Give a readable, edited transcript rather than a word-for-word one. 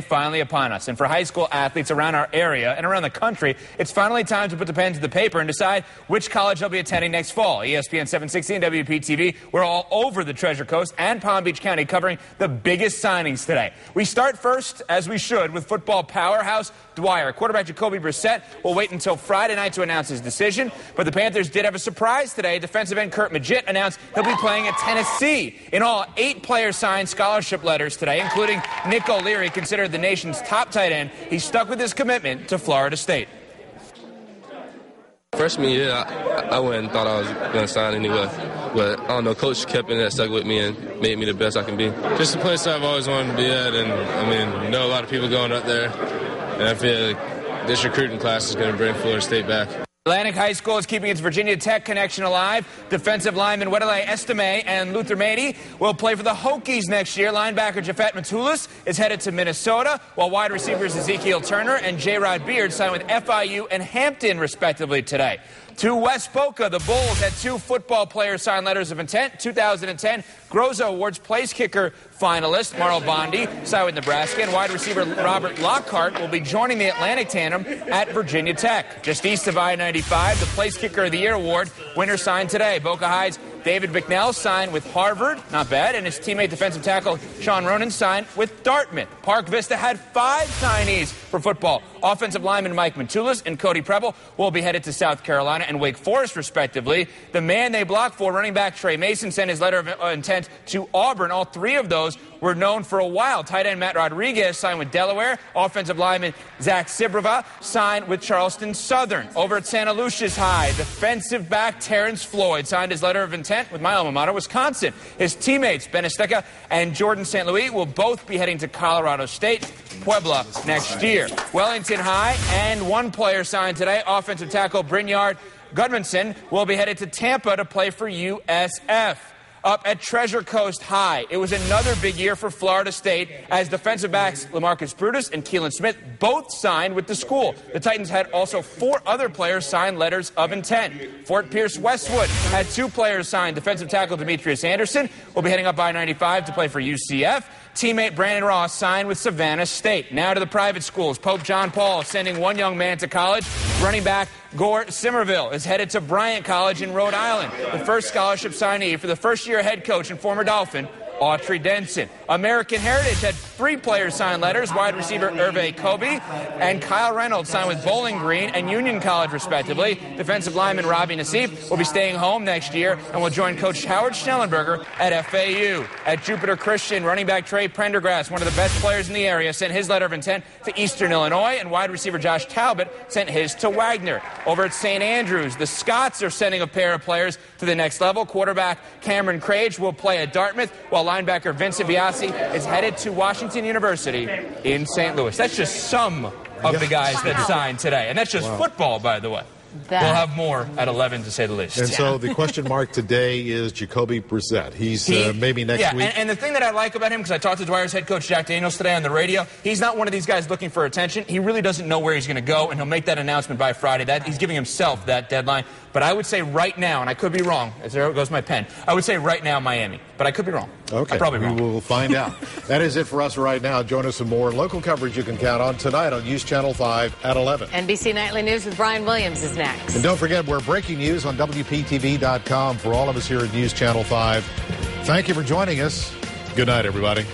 Finally upon us. And for high school athletes around our area and around the country, it's finally time to put the pen to the paper and decide which college they'll be attending next fall. ESPN 760 and WPTV, we're all over the Treasure Coast and Palm Beach County covering the biggest signings today. We start first, as we should, with football powerhouse Dwyer. Quarterback Jacoby Brissett will wait until Friday night to announce his decision, but the Panthers did have a surprise today. Defensive end Kurt Maggitt announced he'll be playing at Tennessee. In all, 8 players signed scholarship letters today, including Nick O'Leary, considered the nation's top tight end. He stuck with his commitment to Florida State. Freshman year, I went and thought I was going to sign anyway. But, I don't know, Coach kept in there, stuck with me, and made me the best I can be. Just a place I've always wanted to be at, and, I know a lot of people going up there. And I feel like this recruiting class is going to bring Florida State back. Atlantic High School is keeping its Virginia Tech connection alive. Defensive lineman Wedele Estime and Luther Mady will play for the Hokies next year. Linebacker Jafet Matulis is headed to Minnesota, while wide receivers Ezekiel Turner and J-Rod Beard signed with FIU and Hampton, respectively, today. To West Boca, the Bulls had 2 football players sign letters of intent. 2010 Groza Awards place kicker finalist Marl Bondi signed with Nebraska, and wide receiver Robert Lockhart will be joining the Atlantic tandem at Virginia Tech. Just east of I-95, the place kicker of the year award winner signed today. Boca High's David McNell signed with Harvard, not bad, and his teammate defensive tackle Sean Ronan signed with Dartmouth. Park Vista had 5 signees for football. Offensive lineman Mike Matulis and Cody Preble will be headed to South Carolina and Wake Forest, respectively. The man they blocked for, running back Trey Mason, sent his letter of intent to Auburn. All 3 of those were known for a while. Tight end Matt Rodriguez signed with Delaware. Offensive lineman Zach Sibrava signed with Charleston Southern. Over at Santa Lucia's High, defensive back Terrence Floyd signed his letter of intent with my alma mater, Wisconsin. His teammates Ben Esteca and Jordan St. Louis will both be heading to Colorado State, Puebla, next year. Wellington High and 1 player signed today. Offensive tackle Brynjard Gudmundsson will be headed to Tampa to play for USF. Up at Treasure Coast High, it was another big year for Florida State as defensive backs LaMarcus Brutus and Keelan Smith both signed with the school. The Titans had also 4 other players sign letters of intent. Fort Pierce Westwood had 2 players signed. Defensive tackle Demetrius Anderson will be heading up I-95 to play for UCF. Teammate Brandon Ross signed with Savannah State. Now to the private schools. Pope John Paul sending 1 young man to college. Running back Gore Simmerville is headed to Bryant College in Rhode Island. The first scholarship signee for the first-year head coach and former Dolphin, Autry Denson. American Heritage had 3 players sign letters. Wide receiver Hervé Kobe and Kyle Reynolds signed with Bowling Green and Union College, respectively. Defensive lineman Robbie Nassif will be staying home next year and will join Coach Howard Schnellenberger at FAU. At Jupiter Christian, running back Trey Prendergrass, one of the best players in the area, sent his letter of intent to Eastern Illinois, and wide receiver Josh Talbot sent his to Wagner. Over at St. Andrews, the Scots are sending a pair of players to the next level. Quarterback Cameron Crage will play at Dartmouth, while linebacker Vincent Biasi is headed to Washington University in St. Louis. That's just some of the guys that signed today. And that's just football, by the way. We'll have more at 11, to say the least. And so the question mark today is Jacoby Brissett. He's maybe next week. And the thing that I like about him, because I talked to Dwyer's head coach Jack Daniels today on the radio, he's not one of these guys looking for attention. He really doesn't know where he's going to go, and he'll make that announcement by Friday. He's giving himself that deadline. But I would say right now, and I could be wrong, as there goes my pen, I would say right now Miami. But I could be wrong. Okay. I'm probably wrong. We will find out. That is it for us right now. Join us some more local coverage you can count on tonight on News Channel 5 at 11. NBC Nightly News with Brian Williams is next. And don't forget, we're breaking news on WPTV.com for all of us here at News Channel 5. Thank you for joining us. Good night, everybody.